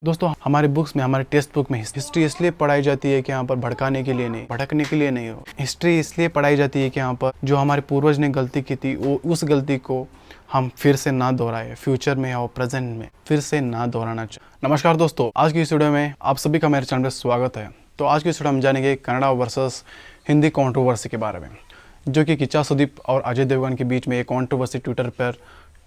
दोस्तों हमारे बुक्स में, हमारे टेक्स्ट बुक में हिस्ट्री इसलिए पढ़ाई जाती है कि यहाँ पर भड़काने के लिए नहीं, भड़कने के लिए नहीं हो। हिस्ट्री इसलिए पढ़ाई जाती है कि यहाँ पर जो हमारे पूर्वज ने गलती की थी वो उस गलती को हम फिर से ना दोहराए, फ्यूचर में या प्रेजेंट में फिर से ना दोहराना चाहिए। नमस्कार दोस्तों, आज की इस वीडियो में आप सभी का मेरे चैनल पर स्वागत है। तो आज की इस वीडियो में हम जानेंगे कन्नड़ा वर्सेस हिंदी कंट्रोवर्सी के बारे में, जो कि किच्चा सुदीप और अजय देवगन के बीच में एक कंट्रोवर्सी ट्विटर पर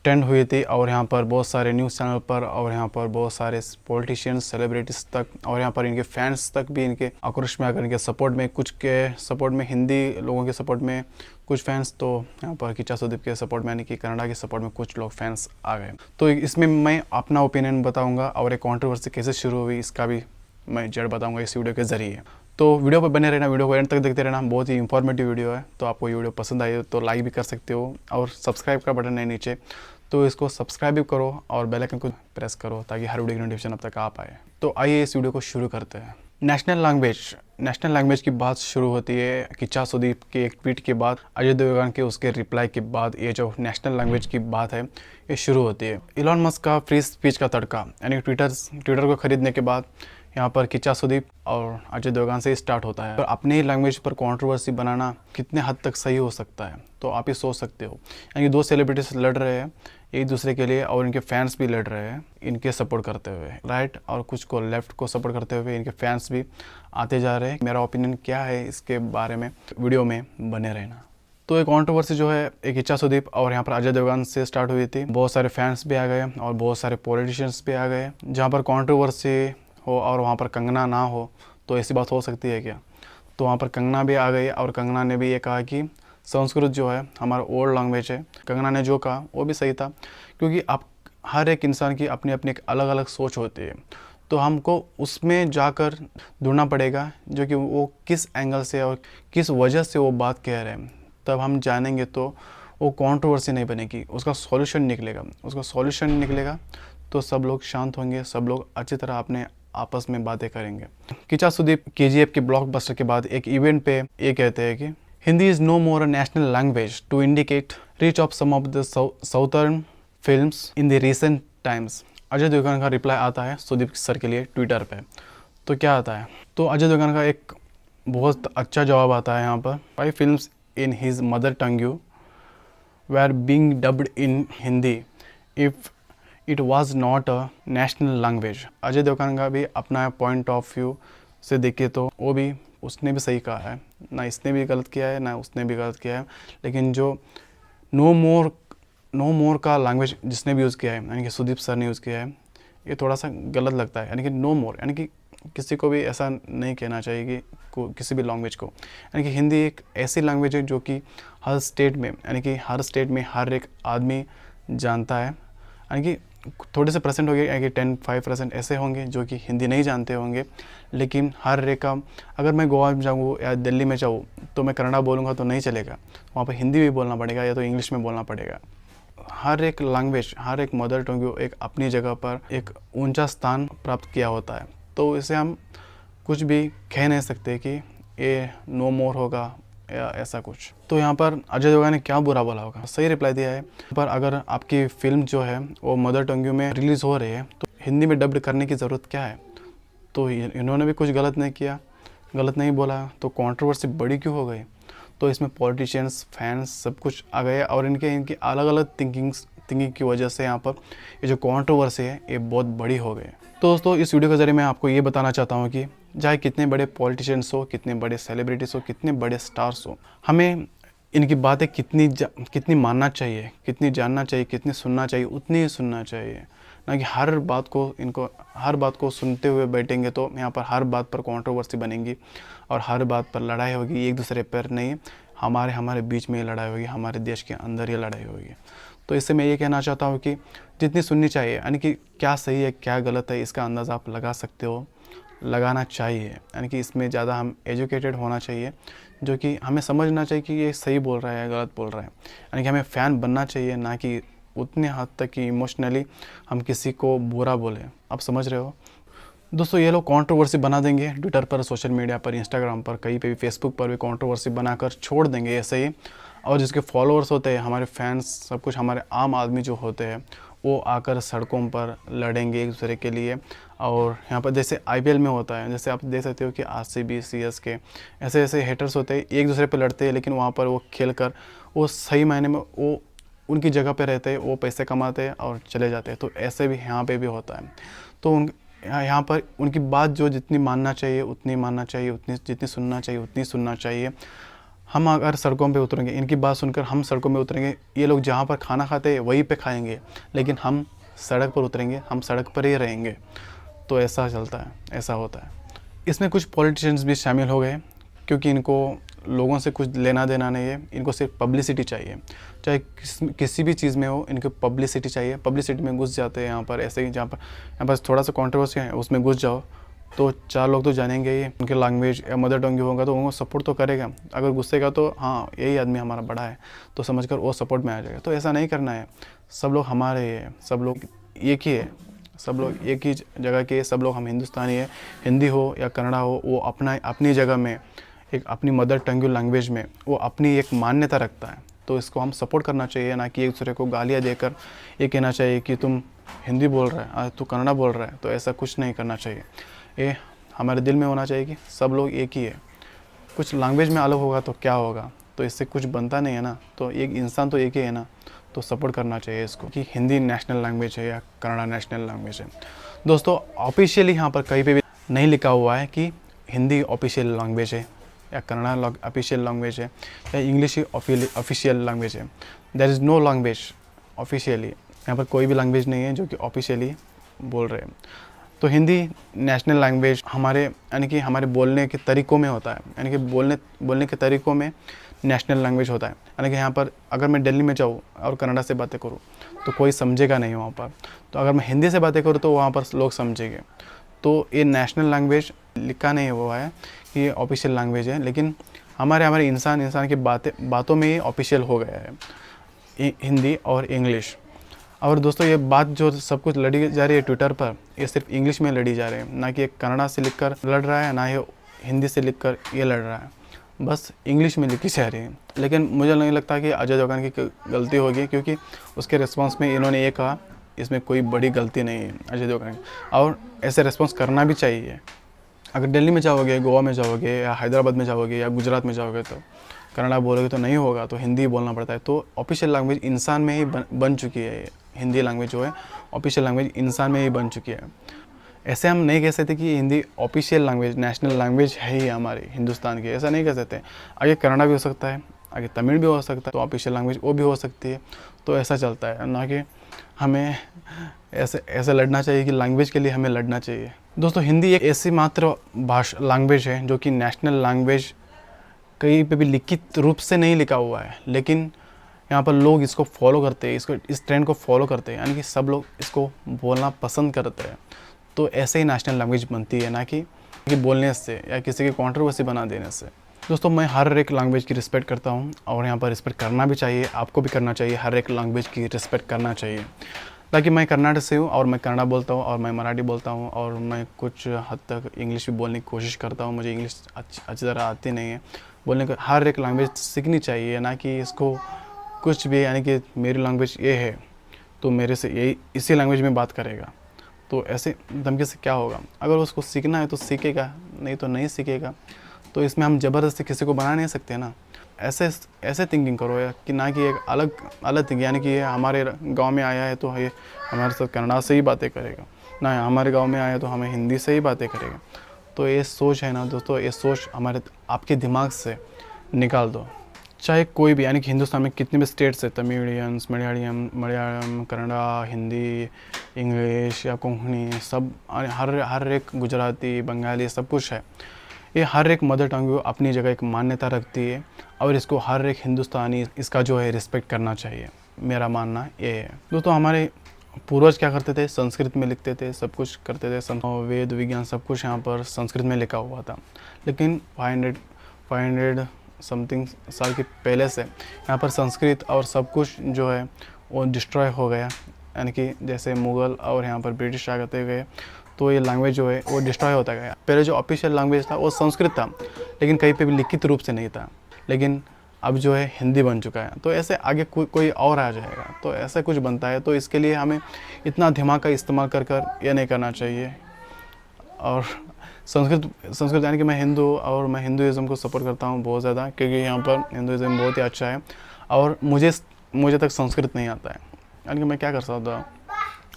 ट्रेंड हुई थी। और यहाँ पर बहुत सारे न्यूज़ चैनल पर और यहाँ पर बहुत सारे पॉलिटिशियंस, सेलिब्रिटीज़ तक और यहाँ पर इनके फैंस तक भी इनके आक्रोश में आकर इनके सपोर्ट में, कुछ के सपोर्ट में, हिंदी लोगों के सपोर्ट में कुछ फैंस, तो यहाँ पर किच्चा सुदीप के सपोर्ट में यानी कि कन्नड़ा के सपोर्ट में कुछ लोग फैंस आ गए। तो इसमें मैं अपना ओपिनियन बताऊँगा और एक कॉन्ट्रोवर्सी कैसे शुरू हुई इसका भी मैं जड़ बताऊँगा इस वीडियो के ज़रिए। तो वीडियो पर बने रहना, वीडियो को एंड तक देखते रहना, बहुत ही इंफॉर्मेटिव वीडियो है। तो आपको ये वीडियो पसंद आई तो लाइक भी कर सकते हो और सब्सक्राइब का बटन है नीचे, तो इसको सब्सक्राइब भी करो और बेल आइकन को प्रेस करो ताकि हर वीडियो की नोटिफिकेशन अब तक आ पाए। तो आइए इस वीडियो को शुरू करते हैं। नेशनल लैंग्वेज की बात शुरू होती है किच्चा सुदीप के एक ट्वीट के बाद, अजय देवगन के उसके रिप्लाई के बाद ये जो नेशनल लैंग्वेज की बात है ये शुरू होती है। इलॉन मस्क का फ्री स्पीच का तड़का यानी ट्विटर को खरीदने के बाद यहाँ पर किच्चा सुदीप और अजय देवगन से स्टार्ट होता है। पर अपनी लैंग्वेज पर कंट्रोवर्सी बनाना कितने हद तक सही हो सकता है, तो आप ही सोच सकते हो। यानी दो सेलिब्रिटीज लड़ रहे हैं एक दूसरे के लिए और इनके फैंस भी लड़ रहे हैं इनके सपोर्ट करते हुए, राइट, और कुछ को लेफ्ट को सपोर्ट करते हुए इनके फैंस भी आते जा रहे हैं। मेरा ओपिनियन क्या है इसके बारे में वीडियो में बने रहना। तो एक कंट्रोवर्सी जो है एक किच्चा सुदीप और यहाँ पर अजय देवगन से स्टार्ट हुई थी। बहुत सारे फैंस भी आ गए और बहुत सारे पॉलिटिशियंस भी आ गए। जहाँ पर कंट्रोवर्सी हो और वहाँ पर कंगना ना हो तो ऐसी बात हो सकती है क्या? तो वहाँ पर कंगना भी आ गई और कंगना ने भी ये कहा कि संस्कृत जो है हमारा ओल्ड लैंग्वेज है। कंगना ने जो कहा वो भी सही था, क्योंकि आप हर एक इंसान की अपनी अपनी एक अलग अलग सोच होती है। तो हमको उसमें जाकर ढूंढना पड़ेगा जो कि वो किस एंगल से और किस वजह से वो बात कह रहे हैं, तब हम जानेंगे तो वो कंट्रोवर्सी नहीं बनेगी, उसका सॉल्यूशन निकलेगा। तो सब लोग शांत होंगे, सब लोग अच्छी तरह अपने आपस में बातें करेंगे। किच्चा सुदीप केजीएफ के ब्लॉकबस्टर के बाद एक इवेंट पे ये कहते हैं कि Hindi is no more a national language to indicate reach of some of the southern films in the recent times. Ajay Devgan का रिप्लाई आता है सुदीप सर के लिए ट्विटर पे। तो क्या आता है, तो अजय देवगन का एक बहुत अच्छा जवाब आता है यहाँ पर। 5 films in his mother tongue you were being dubbed in Hindi if it was not a national language। Ajay Devgan का भी अपना पॉइंट ऑफ व्यू से देखे तो वो भी, उसने भी सही कहा है, ना इसने भी गलत किया है ना उसने भी गलत किया है। लेकिन जो नो मोर का लैंग्वेज जिसने भी यूज़ किया है यानी कि सुदीप सर ने यूज़ किया है, ये थोड़ा सा गलत लगता है। यानी कि नो मोर यानी कि किसी को भी ऐसा नहीं कहना चाहिए कि किसी भी लैंग्वेज को, यानी कि हिंदी एक ऐसी लैंग्वेज है जो कि हर स्टेट में यानी कि हर स्टेट में हर एक आदमी जानता है। यानी कि थोड़े से परसेंट हो गए यानी कि 10-5% ऐसे होंगे जो कि हिंदी नहीं जानते होंगे। लेकिन हर एक का, अगर मैं गोवा में जाऊँ या दिल्ली में जाऊँ तो मैं कन्नड़ा बोलूँगा तो नहीं चलेगा, वहाँ पर हिंदी भी बोलना पड़ेगा या तो इंग्लिश में बोलना पड़ेगा। हर एक लैंग्वेज, हर एक मदर टंग एक अपनी जगह पर एक ऊंचा स्थान प्राप्त किया होता है। तो इसे हम कुछ भी कह नहीं सकते कि ये नो मोर होगा या ऐसा कुछ। तो यहाँ पर अजय देवगन ने क्या बुरा बोला होगा, सही रिप्लाई दिया है। पर अगर आपकी फिल्म जो है वो मदर टंग में रिलीज़ हो रही है तो हिंदी में डब्ड करने की ज़रूरत क्या है? तो इन्होंने भी कुछ गलत नहीं किया, गलत नहीं बोला, तो कंट्रोवर्सी बड़ी क्यों हो गई? तो इसमें पॉलिटिशियंस, फैंस सब कुछ आ गए और इनकी अलग अलग थिंकिंग की वजह से यहाँ पर ये जो कंट्रोवर्सी है ये बहुत बड़ी हो गई। तो दोस्तों इस वीडियो के ज़रिए मैं आपको ये बताना चाहता हूँ कि चाहे कितने बड़े पॉलिटिशियंस हो, कितने बड़े सेलिब्रिटीज़ हो, कितने बड़े स्टार्स हो, हमें इनकी बातें कितनी मानना चाहिए, कितनी जानना चाहिए, कितनी सुनना चाहिए, उतनी ही सुनना चाहिए। ना कि हर बात को सुनते हुए बैठेंगे तो यहाँ पर हर बात पर कंट्रोवर्सी बनेगी और हर बात पर लड़ाई होगी, एक दूसरे पर नहीं, हमारे बीच में ये लड़ाई होगी, हमारे देश के अंदर ये लड़ाई होगी। तो इससे मैं ये कहना चाहता हूँ कि जितनी सुननी चाहिए, यानी कि क्या सही है क्या गलत है इसका अंदाज़ा आप लगा सकते हो, लगाना चाहिए। यानी कि इसमें ज़्यादा हम एजुकेटेड होना चाहिए, जो कि हमें समझना चाहिए कि ये सही बोल रहा है या गलत बोल रहा है। यानी कि हमें फ़ैन बनना चाहिए, ना कि उतने हद तक कि इमोशनली हम किसी को बुरा बोलें। आप समझ रहे हो दोस्तों? ये लोग कंट्रोवर्सी बना देंगे ट्विटर पर, सोशल मीडिया पर, इंस्टाग्राम पर, कहीं पे भी, फेसबुक पर भी कंट्रोवर्सी बनाकर छोड़ देंगे ऐसे ही। और जिसके फॉलोअर्स होते हैं, हमारे फैंस, सब कुछ हमारे आम आदमी जो होते हैं, वो आकर सड़कों पर लड़ेंगे एक दूसरे के लिए। और यहाँ पर जैसे आईपीएल में होता है, जैसे आप देख सकते हो कि आरसीबी, सीएसके ऐसे ऐसे हेटर्स होते हैं, एक दूसरे पे लड़ते हैं, लेकिन वहाँ पर वो खेल कर वो सही मायने में वो उनकी जगह पे रहते हैं, वो पैसे कमाते हैं और चले जाते हैं। तो ऐसे भी यहाँ पे भी होता है। तो यहाँ पर उनकी बात जो जितनी मानना चाहिए उतनी मानना चाहिए, उतनी जितनी सुनना चाहिए उतनी सुनना चाहिए। हम अगर सड़कों पे उतरेंगे, इनकी बात सुनकर हम सड़कों में उतरेंगे, ये लोग जहाँ पर खाना खाते हैं वहीं पे खाएंगे, लेकिन हम सड़क पर उतरेंगे, हम सड़क पर ही रहेंगे। तो ऐसा चलता है, ऐसा होता है। इसमें कुछ पॉलिटिशियंस भी शामिल हो गए, क्योंकि इनको लोगों से कुछ लेना देना नहीं है, इनको सिर्फ पब्लिसिटी चाहिए। चाहे किसी भी चीज़ में हो, इनको पब्लिसिटी चाहिए। पब्लिसिटी में घुस जाते हैं यहाँ पर, ऐसे ही यहाँ पर थोड़ा सा कंट्रोवर्सी है उसमें घुस जाओ तो 4 लोग तो जानेंगे ही। उनके लैंग्वेज या मदर टंग होगा तो उनको सपोर्ट तो करेगा। अगर गुस्सेगा तो हाँ यही आदमी हमारा बड़ा है तो समझकर वो सपोर्ट में आ जाएगा। तो ऐसा नहीं करना है। सब लोग हमारे हैं, सब लोग एक ही है, सब लोग एक ही जगह के, सब लोग हम हिंदुस्तानी है। हिंदी हो या कन्नड़ा हो, वो अपनी जगह में एक अपनी मदर टंग लैंग्वेज में वो अपनी एक मान्यता रखता है। तो इसको हम सपोर्ट करना चाहिए, ना कि एक दूसरे को गालियाँ देकर ये कहना चाहिए कि तुम हिंदी बोल रहा है, तू कन्नड़ा बोल रहा है। तो ऐसा कुछ नहीं करना चाहिए। ये हमारे दिल में होना चाहिए कि सब लोग एक ही है। कुछ लैंग्वेज में अलग होगा तो क्या होगा, तो इससे कुछ बनता नहीं है ना। तो एक इंसान तो एक ही है ना, तो सपोर्ट करना चाहिए इसको कि हिंदी नेशनल लैंग्वेज है या कन्नड़ा नेशनल लैंग्वेज है। दोस्तों ऑफिशियली यहाँ पर कहीं पे भी नहीं लिखा हुआ है कि हिंदी ऑफिशियल लैंग्वेज है या कन्नड़ा ऑफिशियल लैंग्वेज है या इंग्लिश ऑफिशियल लैंग्वेज है। There is no language officially. यहाँ पर कोई भी लैंग्वेज नहीं है जो कि ऑफिशियली बोल रहे हैं। तो हिंदी नेशनल लैंग्वेज हमारे यानी कि हमारे बोलने के तरीक़ों में होता है, यानी कि बोलने के तरीक़ों में नेशनल लैंग्वेज होता है। यानी कि यहाँ पर अगर मैं दिल्ली में जाऊँ और कन्नड़ा से बातें करूँ तो कोई समझेगा नहीं वहाँ पर। तो अगर मैं हिंदी से बातें करूँ तो वहाँ पर लोग समझेंगे। तो ये नेशनल लैंग्वेज लिखा नहीं हुआ है कि ये ऑफिशियल लैंग्वेज है, लेकिन हमारे इंसान की बातों में ही ऑफिशियल हो गया है हिंदी और इंग्लिश। और दोस्तों ये बात जो सब कुछ लड़ी जा रही है ट्विटर पर, ये सिर्फ इंग्लिश में लड़ी जा रही है, ना कि कन्नड़ा से लिखकर लड़ रहा है, ना ही हिंदी से लिखकर ये लड़ रहा है, बस इंग्लिश में लिखी जा रही है। लेकिन मुझे नहीं लगता कि अजय देवगन की गलती होगी, क्योंकि उसके रिस्पॉन्स में इन्होंने ये कहा इसमें कोई बड़ी गलती नहीं है अजय देवगन की, और ऐसे रिस्पॉन्स करना भी चाहिए। अगर दिल्ली में जाओगे, गोवा में जाओगे या हैदराबाद में जाओगे या गुजरात में जाओगे तो कन्नड़ा बोलोगे तो नहीं होगा, तो हिंदी बोलना पड़ता है। तो ऑफिशियल लैंग्वेज इंसान में ही बन चुकी है। हिंदी लैंग्वेज जो है ऑफिशियल लैंग्वेज इंसान में ही बन चुकी है। ऐसे हम नहीं कह सकते कि Hindi official language national language है ही हमारे हिंदुस्तान की, ऐसा नहीं कह सकते। आगे कन्नड़ा भी हो सकता है, आगे तमिल भी हो सकता है, तो ऑफिशियल लैंग्वेज वो भी हो सकती है। तो ऐसा चलता है, ना कि हमें ऐसे लड़ना चाहिए कि लैंग्वेज के लिए हमें लड़ना चाहिए। दोस्तों हिंदी एक ऐसी मात्र लैंग्वेज है जो कि नेशनल लैंग्वेज कहीं पे भी लिखित रूप से नहीं लिखा हुआ है, लेकिन यहाँ पर लोग इसको फॉलो करते हैं, इस ट्रेंड को फॉलो करते हैं, यानी कि सब लोग इसको बोलना पसंद करते हैं। तो ऐसे ही नेशनल लैंग्वेज बनती है, ना कि बोलने से या किसी की कंट्रोवर्सी बना देने से। दोस्तों मैं हर एक लैंग्वेज की रिस्पेक्ट करता हूँ, और यहाँ पर रिस्पेक्ट करना भी चाहिए, आपको भी करना चाहिए। हर एक लैंग्वेज की रिस्पेक्ट करना चाहिए। ताकि मैं कर्नाटक से हूँ और मैं कन्नड़ा बोलता हूँ और मैं मराठी बोलता हूँ, और मैं कुछ हद तक इंग्लिश भी बोलने की कोशिश करता हूँ। मुझे इंग्लिश अच्छी तरह आती नहीं है बोलने का। हर एक लैंग्वेज सीखनी चाहिए, ना कि इसको कुछ भी, यानी कि मेरी लैंग्वेज ये है तो मेरे से यही इसी लैंग्वेज में बात करेगा, तो ऐसे धमकी से क्या होगा। अगर उसको सीखना है तो सीखेगा, नहीं तो नहीं सीखेगा। तो इसमें हम ज़बरदस्ती किसी को बना नहीं सकते ना। ऐसे थिंकिंग करो या कि ना कि एक अलग थिंकिंग, यानी कि ये हमारे गांव में आया है तो ये हमारे साथ कन्नड़ा से ही बातें करेगा, ना हमारे गांव में आया तो हमें हिंदी से ही बातें करेगा। तो ये सोच है ना दोस्तों, ये सोच आपके दिमाग से निकाल दो। चाहे कोई भी, यानी कि हिंदुस्तान में कितने भी स्टेट्स है, तमिलियंस, मलयालम, कन्नड़ा, हिंदी, इंग्लिश या कोंकणी, सब हर एक गुजराती, बंगाली, सब कुछ है। ये हर एक मदर टंग अपनी जगह एक मान्यता रखती है, और इसको हर एक हिंदुस्तानी इसका जो है रिस्पेक्ट करना चाहिए। मेरा मानना ये है। दोस्तों हमारे पूर्वज क्या करते थे, संस्कृत में लिखते थे, सब कुछ करते थे। वेद विज्ञान सब कुछ यहाँ पर संस्कृत में लिखा हुआ था। लेकिन 500 समथिंग साल के पहले से यहाँ पर संस्कृत और सब कुछ जो है वो डिस्ट्रॉय हो गया। यानी कि जैसे मुग़ल और यहाँ पर ब्रिटिश आ गए, तो ये लैंग्वेज जो है वो डिस्ट्रॉय होता गया। पहले जो ऑफिशियल लैंग्वेज था वो संस्कृत था, लेकिन कहीं पे भी लिखित रूप से नहीं था। लेकिन अब जो है हिंदी बन चुका है, तो ऐसे आगे कोई और आ जाएगा, तो ऐसा कुछ बनता है। तो इसके लिए हमें इतना दिमाग का इस्तेमाल कर ये नहीं करना चाहिए। और संस्कृत यानी कि मैं हिंदू और मैं हिंदुज़म को सपोर्ट करता हूँ बहुत ज़्यादा, क्योंकि यहाँ पर हिंदुज़म बहुत ही अच्छा है। और मुझे तक संस्कृत नहीं आता है, यानी कि मैं क्या कर सकता हूँ।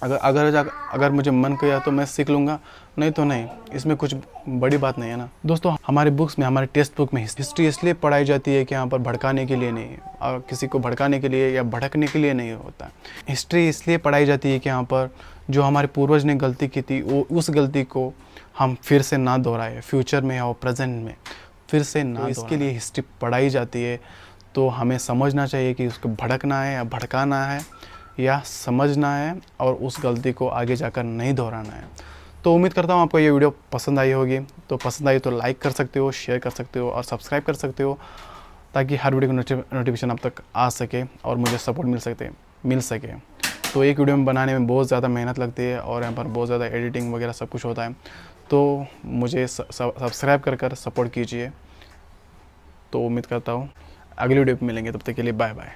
अगर मुझे मन किया तो मैं सीख लूँगा, नहीं तो नहीं। इसमें कुछ बड़ी बात नहीं है ना दोस्तों। हमारे बुक्स में, हमारे टेक्स्ट बुक में हिस्ट्री इसलिए पढ़ाई जाती है कि यहाँ पर भड़काने के लिए नहीं, और किसी को भड़काने के लिए या भड़कने के लिए नहीं होता। हिस्ट्री इसलिए पढ़ाई जाती है कि यहाँ पर जो हमारे पूर्वज ने गलती की थी, वो उस गलती को हम फिर से ना दोहराए, फ्यूचर में या प्रेजेंट में फिर से ना। तो इसके लिए हिस्ट्री पढ़ाई जाती है। तो हमें समझना चाहिए कि उसको भड़कना है या भड़काना है या समझना है, और उस गलती को आगे जाकर नहीं दोहराना है। तो उम्मीद करता हूँ आपको ये वीडियो पसंद आई होगी। तो पसंद आई तो लाइक कर सकते हो, शेयर कर सकते हो और सब्सक्राइब कर सकते हो, ताकि हर वीडियो की नोटिफिकेशन आप तक आ सके और मुझे सपोर्ट मिल सके। तो एक वीडियो में बनाने में बहुत ज़्यादा मेहनत लगती है और यहाँ पर बहुत ज़्यादा एडिटिंग वगैरह सब कुछ होता है। तो मुझे सब्सक्राइब कर सपोर्ट कीजिए। तो उम्मीद करता हूँ अगली वीडियो में मिलेंगे, तब तक के लिए बाय बाय।